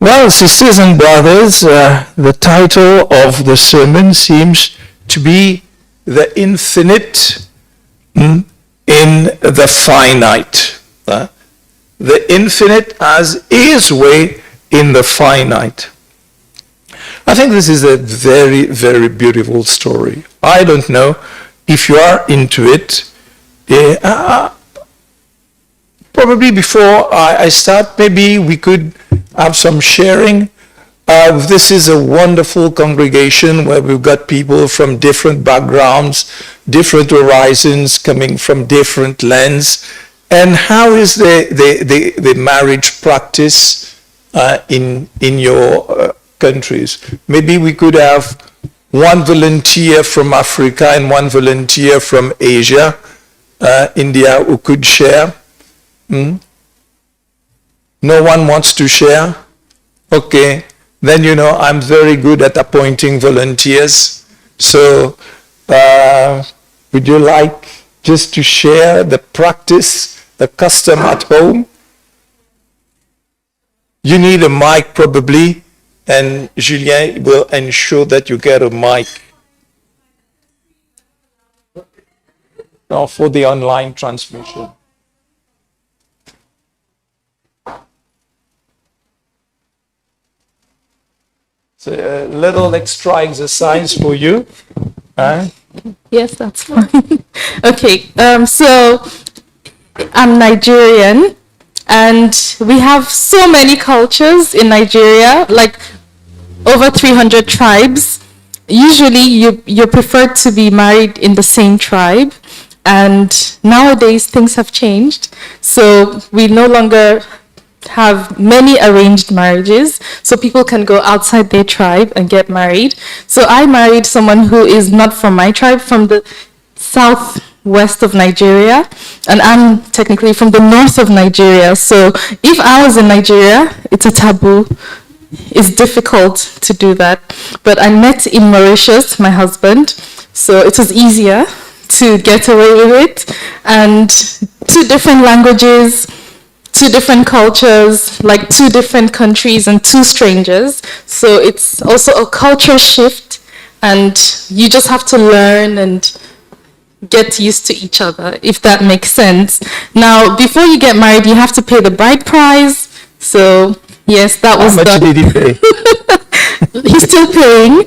Well, sisters and brothers, the title of the sermon seems to be The Infinite in the Finite. The infinite as His way in the finite. I think this is a very, very beautiful story. I don't know if you are into it. Probably before I start, maybe we could have some sharing. This is a wonderful congregation where we've got people from different backgrounds, different horizons, coming from different lands. And how is the marriage practice in your countries? Maybe we could have one volunteer from Africa and one volunteer from Asia, India, who could share. No one wants to share? Okay, then you know I'm very good at appointing volunteers. So would you like just to share the practice, the custom at home? You need a mic probably, and Julien will ensure that you get a mic. For the online transmission. So a little extra exercise for you. Yes, that's fine. Okay, so I'm Nigerian, and we have so many cultures in Nigeria, like over 300 tribes. Usually you're preferred to be married in the same tribe, and nowadays things have changed. So we no longer have many arranged marriages, so people can go outside their tribe and get married. So I married someone who is not from my tribe, from the southwest of Nigeria, and I'm technically from the north of Nigeria. So if I was in Nigeria, it's a taboo. It's difficult to do that. But I met in Mauritius, my husband, so it was easier to get away with it. And 2 different languages, 2 different cultures, like 2 different countries and 2 strangers. So it's also a culture shift, and you just have to learn and get used to each other, if that makes sense. Now, before you get married, you have to pay the bride price. So yes, that was How much did he pay? He's still paying.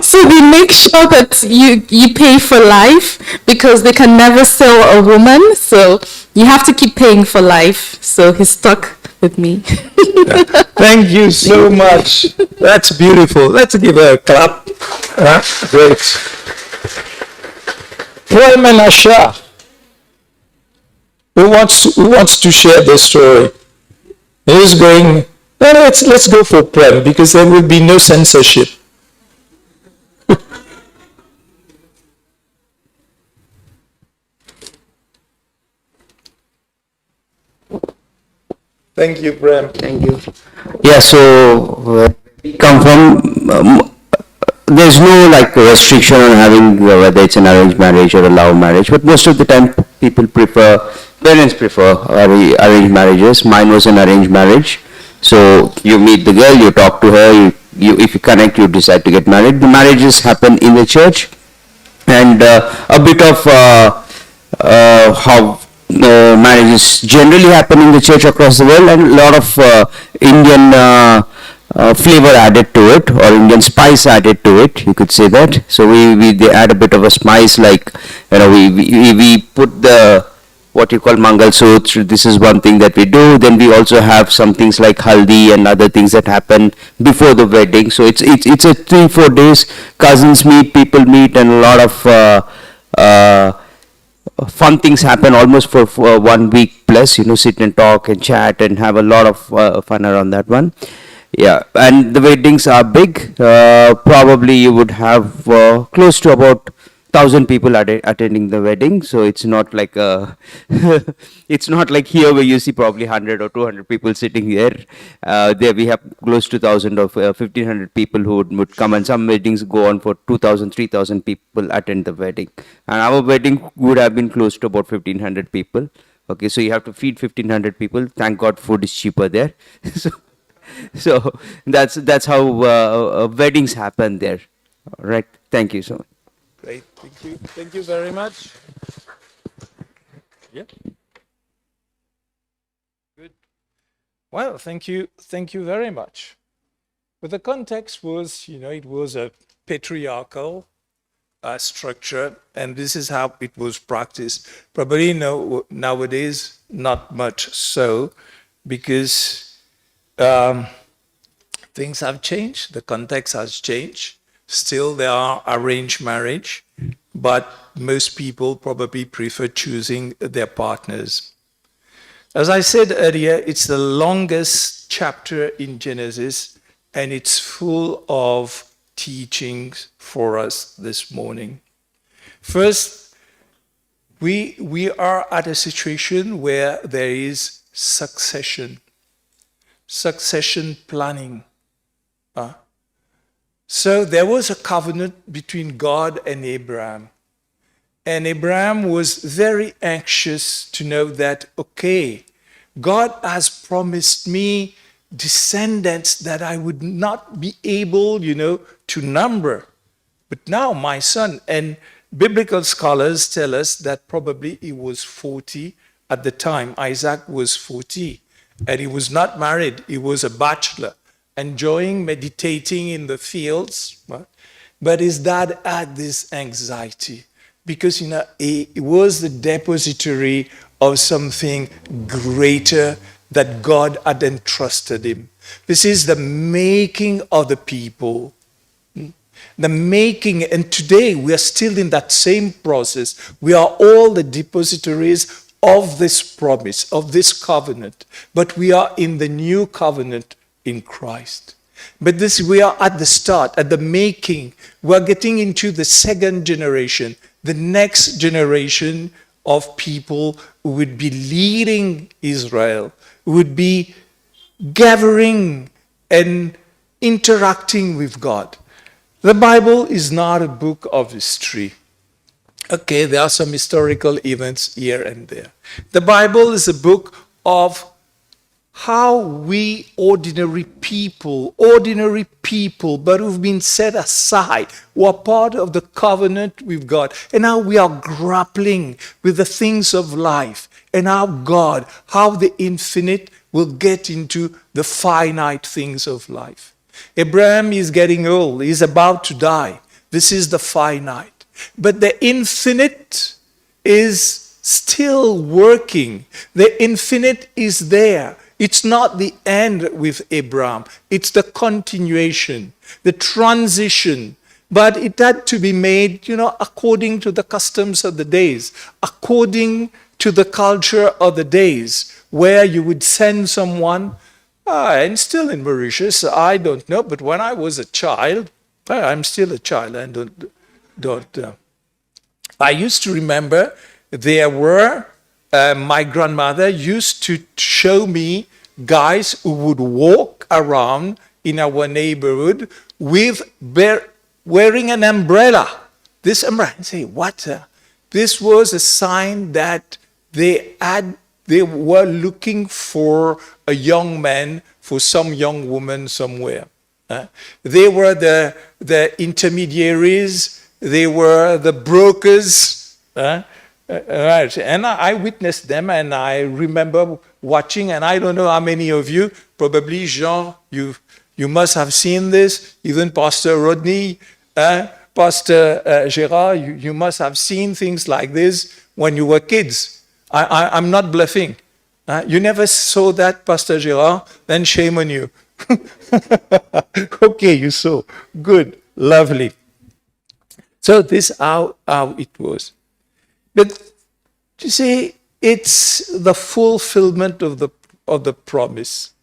So they make sure that you pay for life, because they can never sell a woman. So you have to keep paying for life. So he's stuck with me. Thank you so much. That's beautiful. Let's give her a clap. Great. Prem and Asha, who wants to share the story? Who's going? No, let's go for Prem, because there will be no censorship. Thank you, Prem. Thank you. Yeah, so we come from, there's no like restriction on having whether it's an arranged marriage or a love marriage, but most of the time parents prefer arranged marriages. Mine was an arranged marriage. So you meet the girl, you talk to her, if you connect, you decide to get married. The marriages happen in the church, and a bit of how marriages generally happen in the church across the world, and a lot of Indian flavor added to it, or Indian spice added to it, you could say that. So they add a bit of a spice, like, you know, we put the what you call Mangal Sutra. This is one thing that we do. Then we also have some things like haldi and other things that happen before the wedding. So it's a 3-4 days. Cousins meet, people meet, and a lot of fun things happen almost for 1 week plus. You know, sit and talk and chat and have a lot of fun around that one. Yeah, and the weddings are big. Probably you would have close to about 1,000 people attending the wedding. So it's not like it's not like here where you see probably 100 or 200 people sitting there. There we have close to 1,000 or 1,500 people who would come, and some weddings go on for 2,000, 3,000 people attend the wedding. And our wedding would have been close to about 1,500 people Okay, so you have to feed 1,500 people. Thank God food is cheaper there. so, so that's how weddings happen there. All right. Thank you so much. Great. Thank you. Thank you very much. Yeah. Good. Well, thank you. Thank you very much. But the context was, it was a patriarchal structure, and this is how it was practiced. Probably nowadays, not much so, because things have changed, the context has changed. Still, there are arranged marriage, but most people probably prefer choosing their partners. As I said earlier, it's the longest chapter in Genesis, and it's full of teachings for us this morning. First, we are at a situation where there is succession planning. So there was a covenant between God and Abraham. And Abraham was very anxious to know that, okay, God has promised me descendants that I would not be able, to number. But now my son, and biblical scholars tell us that probably he was 40 at the time. Isaac was 40, and he was not married. He was a bachelor, enjoying meditating in the fields. Right? But his dad had this anxiety because, he was the depository of something greater that God had entrusted him. This is the making of the people. The making, and today we are still in that same process. We are all the depositories of this promise, of this covenant, but we are in the new covenant in Christ. But we are at the start, at the making. We are getting into the second generation, the next generation of people who would be leading Israel, who would be gathering and interacting with God. The Bible is not a book of history. Okay, there are some historical events here and there. The Bible is a book of how we ordinary people, but who've been set aside, who are part of the covenant with God, and how we are grappling with the things of life, and how the infinite will get into the finite things of life. Abraham is getting old. He's about to die. This is the finite. But the infinite is still working. The infinite is there. It's not the end with Abraham. It's the continuation, the transition. But it had to be made, according to the customs of the days, according to the culture of the days, where you would send someone. And still in Mauritius, I don't know, but when I was a child, I'm still a child, and I used to remember my grandmother used to show me guys who would walk around in our neighborhood wearing an umbrella. This umbrella, and say, what? This was a sign that they were looking for a young man, for some young woman somewhere. They were the intermediaries, they were the brokers. Right. And I witnessed them, and I remember watching, and I don't know how many of you, probably Jean, you must have seen this, even Pastor Rodney, Pastor Gérard, you must have seen things like this when you were kids. I'm not bluffing. You never saw that, Pastor Gérard? Then shame on you. Okay, you saw. Good, lovely. So this is how it was. But you see, it's the fulfillment of the promise.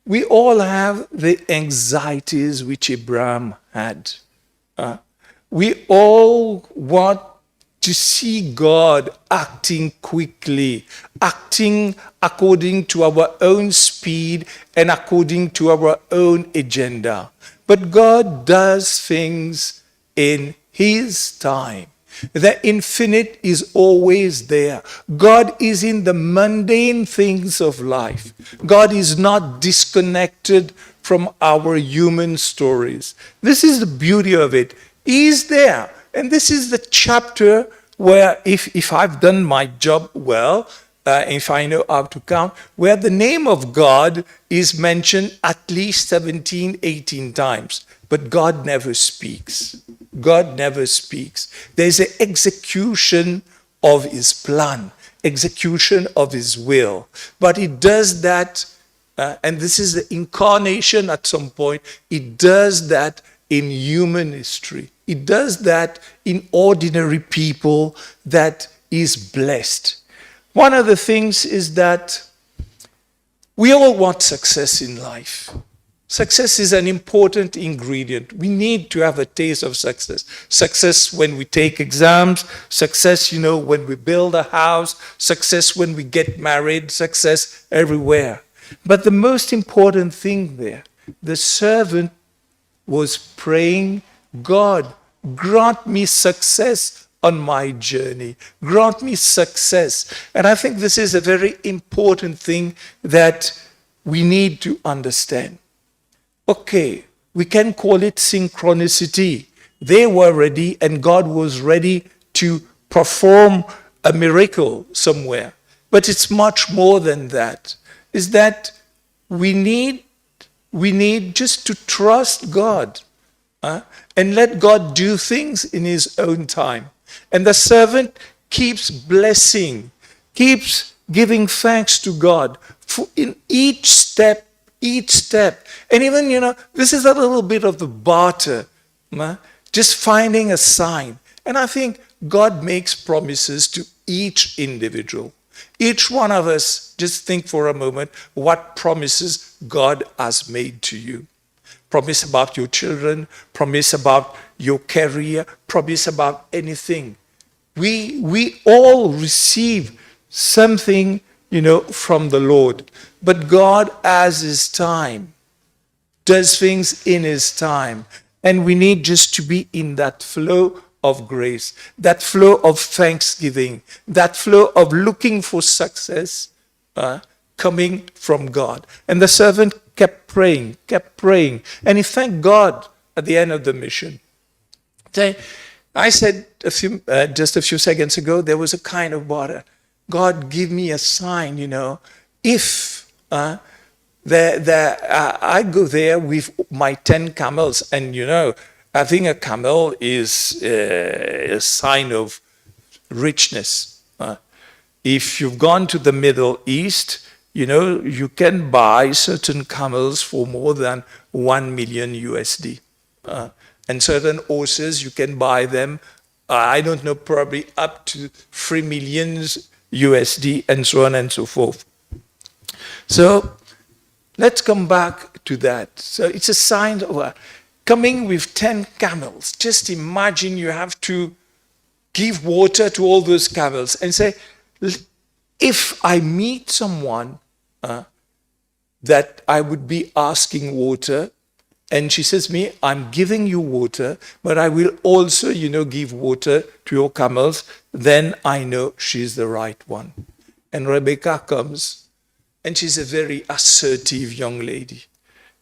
We all have the anxieties which Abraham had. We all want to see God acting quickly, acting according to our own speed and according to our own agenda. But God does things in His time. The infinite is always there. God is in the mundane things of life. God is not disconnected from our human stories. This is the beauty of it. He is there. And this is the chapter where if I've done my job well, if I know how to count, where the name of God is mentioned at least 17, 18 times. But God never speaks. God never speaks. There's an execution of his plan, execution of his will. But he does that, and this is the incarnation at some point, he does that in human history. He does that in ordinary people that is blessed. One of the things is that we all want success in life. Success is an important ingredient. We need to have a taste of success. Success when we take exams, success, when we build a house, success when we get married, success everywhere. But the most important thing there, the servant was praying, God, grant me success on my journey. Grant me success. And I think this is a very important thing that we need to understand. Okay, we can call it synchronicity. They were ready and God was ready to perform a miracle somewhere. But it's much more than that. Is that we need just to trust God and let God do things in his own time. And the servant keeps blessing, keeps giving thanks to God for in each step. And even, this is a little bit of the barter, just finding a sign. And I think God makes promises to each individual. Each one of us, just think for a moment what promises God has made to you. Promise about your children, promise about your career, promise about anything. We all receive something, from the Lord. But God has his time, does things in his time. And we need just to be in that flow of grace, that flow of thanksgiving, that flow of looking for success coming from God. And the servant kept praying, and he thanked God at the end of the mission. I said just a few seconds ago, there was a kind of water. God, give me a sign, if I go there with my 10 camels, and I think a camel is a sign of richness. If you've gone to the Middle East, you can buy certain camels for more than 1 million USD. And certain horses, you can buy them, I don't know, probably up to 3 million USD, and so on and so forth. So let's come back to that. So it's a sign of coming with 10 camels. Just imagine you have to give water to all those camels and say, if I meet someone that I would be asking water, and she says to me, I'm giving you water, but I will also, give water to your camels, then I know she's the right one. And Rebecca comes, and she's a very assertive young lady.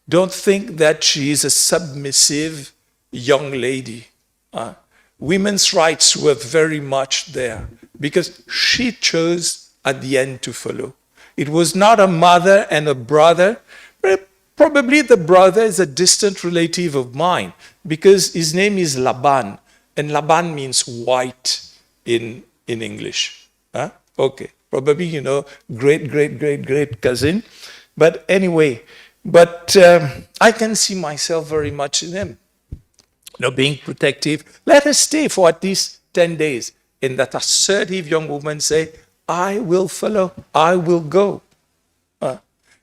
Don't think that she is a submissive young lady. Women's rights were very much there, because she chose at the end to follow. It was not a mother and a brother. Probably the brother is a distant relative of mine, because his name is Laban, and Laban means white in English. Okay, probably, great cousin. But anyway, I can see myself very much in him, being protective. Let us stay for at least 10 days. And that assertive young woman say, I will follow, I will go.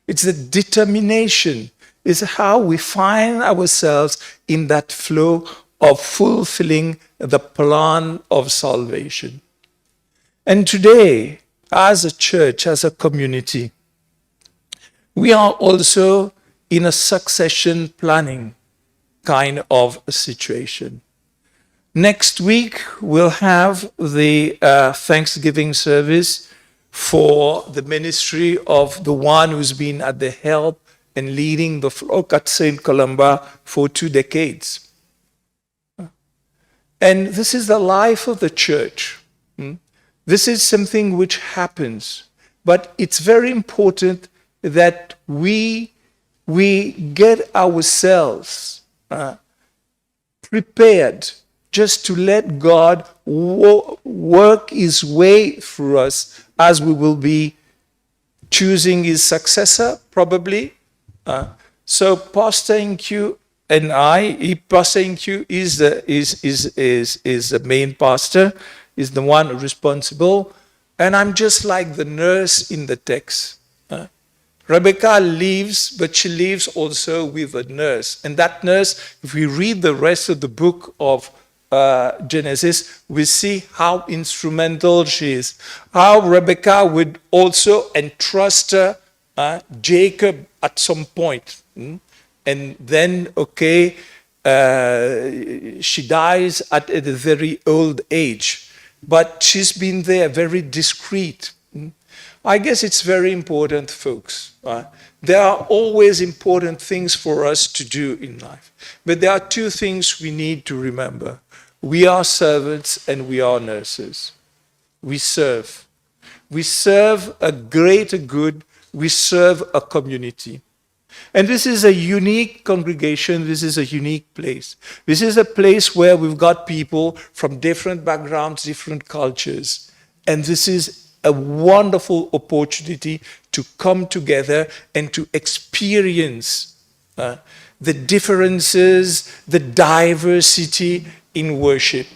It's the determination, is how we find ourselves in that flow of fulfilling the plan of salvation. And today, as a church, as a community, we are also in a succession planning kind of a situation. Next week, we'll have the Thanksgiving service for the ministry of the one who's been at the help and leading the flock at St. Columba for 2 decades. And this is the life of the church. This is something which happens, but it's very important that we get ourselves prepared just to let God work his way through us as we will be choosing his successor, probably. So Pastor 𝐂𝐭 and Pastor 𝐂𝐭 is the main pastor, is the one responsible, and I'm just like the nurse in the text. Rebecca leaves, but she leaves also with a nurse. And that nurse, if we read the rest of the book of Genesis, we see how instrumental she is. How Rebecca would also entrust Jacob at some point. And then, she dies at a very old age. But she's been there, very discreet. I guess it's very important, folks. There are always important things for us to do in life. But there are 2 things we need to remember. We are servants and we are nurses. We serve. We serve a greater good. We serve a community. And this is a unique congregation. This is a unique place. This is a place where we've got people from different backgrounds, different cultures. And this is a wonderful opportunity to come together and to experience the differences, the diversity in worship.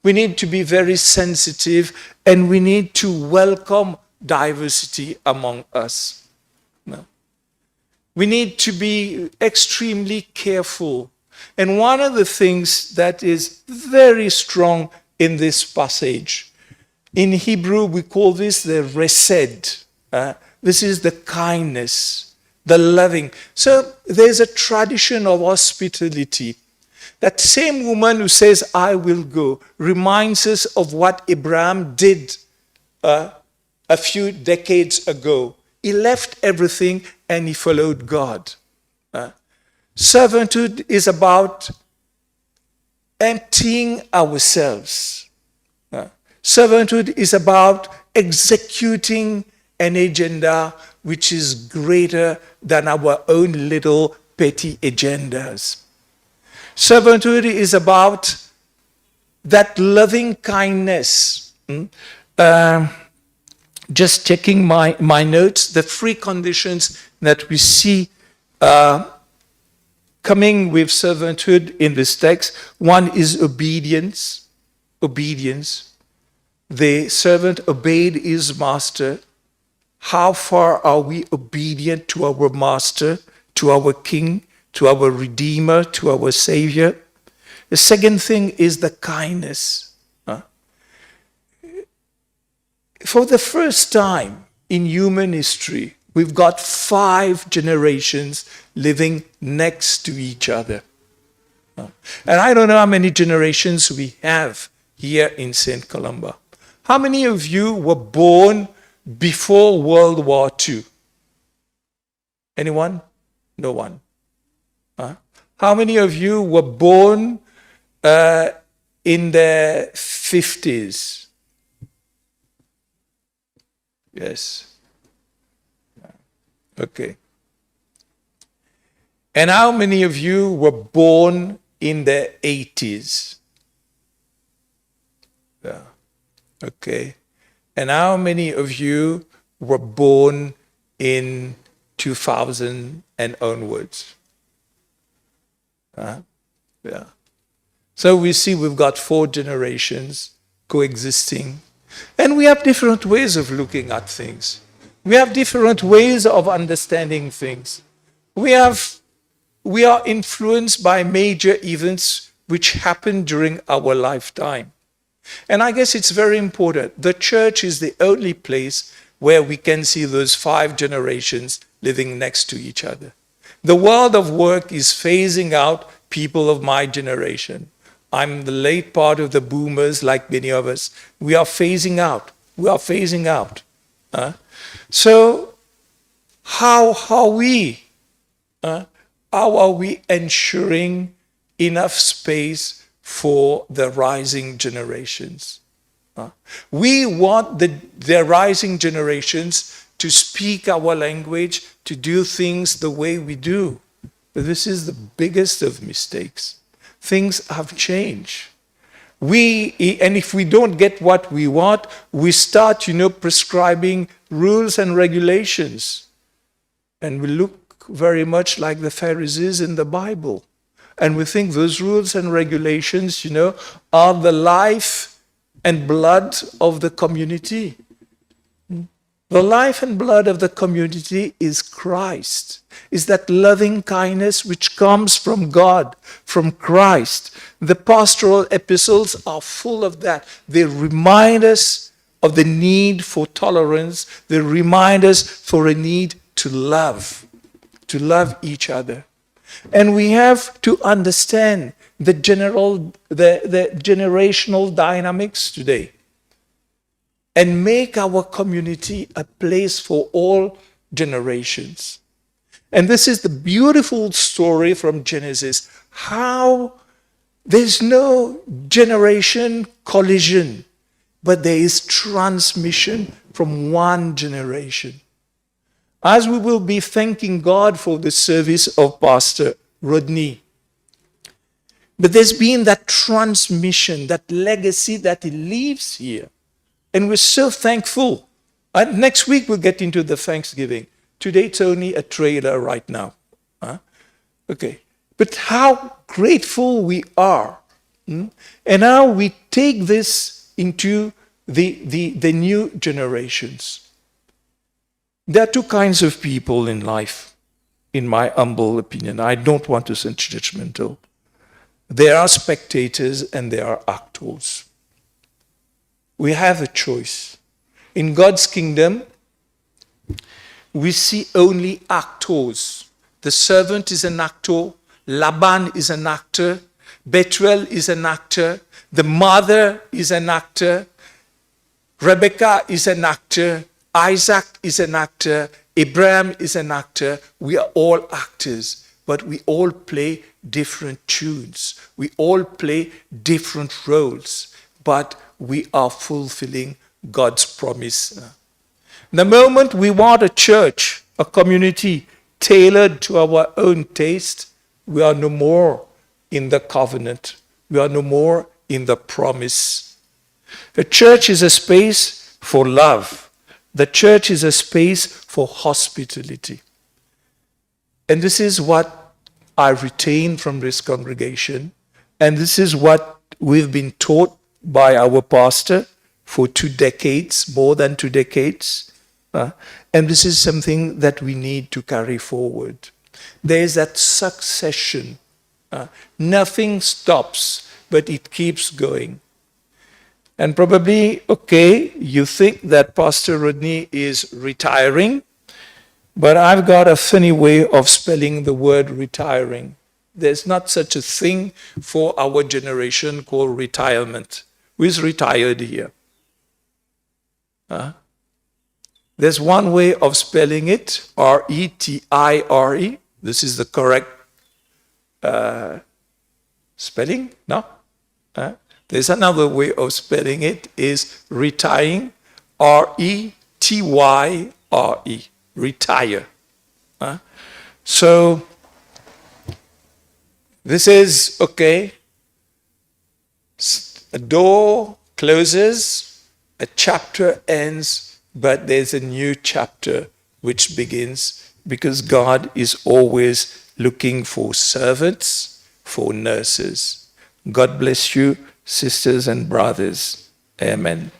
We need to be very sensitive and we need to welcome diversity among us. We need to be extremely careful. And one of the things that is very strong in this passage, in Hebrew we call this the resed. This is the kindness, the loving. So there's a tradition of hospitality. That same woman who says, I will go, reminds us of what Abraham did a few decades ago. He left everything and he followed God. Servanthood is about emptying ourselves. Servanthood is about executing an agenda which is greater than our own little petty agendas. Servanthood is about that loving kindness. Just checking my notes, the 3 conditions that we see coming with servanthood in this text. One is obedience. Obedience. The servant obeyed his master. How far are we obedient to our master, to our king, to our redeemer, to our savior? The second thing is the kindness. For the first time in human history, we've got 5 generations living next to each other. And I don't know how many generations we have here in St. Columba. How many of you were born before World War II? Anyone? No one. How many of you were born in the 50s? Yes. Okay. And how many of you were born in the 80s? Yeah. Okay. And how many of you were born in 2000 and onwards? Yeah. So we see we've got 4 generations coexisting. And we have different ways of looking at things. We have different ways of understanding things. We are influenced by major events which happen during our lifetime. And I guess it's very important. The church is the only place where we can see those 5 generations living next to each other. The world of work is phasing out people of my generation. I'm the late part of the boomers, like many of us. We are phasing out. We are phasing out. So how are we ensuring enough space for the rising generations? We want the rising generations to speak our language, to do things the way we do. But this is the biggest of mistakes. Things have changed. And if we don't get what we want, we start, prescribing rules and regulations. And we look very much like the Pharisees in the Bible. And we think those rules and regulations, are the life and blood of the community. The life and blood of the community is Christ, is that loving kindness which comes from God, from Christ. The pastoral epistles are full of that. They remind us of the need for tolerance. They remind us for a need to love each other. And we have to understand the generational dynamics today, and make our community a place for all generations. And this is the beautiful story from Genesis, how there's no generation collision, but there is transmission from one generation. As we will be thanking God for the service of Pastor Rodney, but there's been that transmission, that legacy that he leaves here. And we're so thankful. And next week we'll get into the Thanksgiving. Today it's only a trailer right now. Okay. But how grateful we are. And how we take this into the new generations. There are two kinds of people in life, in my humble opinion. I don't want to sound judgmental. There are spectators and there are actors. We have a choice. In God's kingdom, we see only actors. The servant is an actor. Laban is an actor. Bethuel is an actor. The mother is an actor. Rebecca is an actor. Isaac is an actor. Abraham is an actor. We are all actors, but we all play different tunes. We all play different roles, but we are fulfilling God's promise. The moment we want a church, a community tailored to our own taste, we are no more in the covenant. We are no more in the promise. The church is a space for love. The church is a space for hospitality. And this is what I retain from this congregation. And this is what we've been taught by our pastor for 2 decades, more than 2 decades. And this is something that we need to carry forward. There is that succession. Nothing stops, but it keeps going. And probably, you think that Pastor Rodney is retiring, but I've got a funny way of spelling the word retiring. There's not such a thing for our generation called retirement. Who is retired here? There's one way of spelling it, R-E-T-I-R-E. This is the correct spelling, no? There's another way of spelling it, is retiring, R-E-T-Y-R-E, retire. So, this is, a door closes, a chapter ends, but there's a new chapter which begins, because God is always looking for servants, for nurses. God bless you, sisters and brothers. Amen.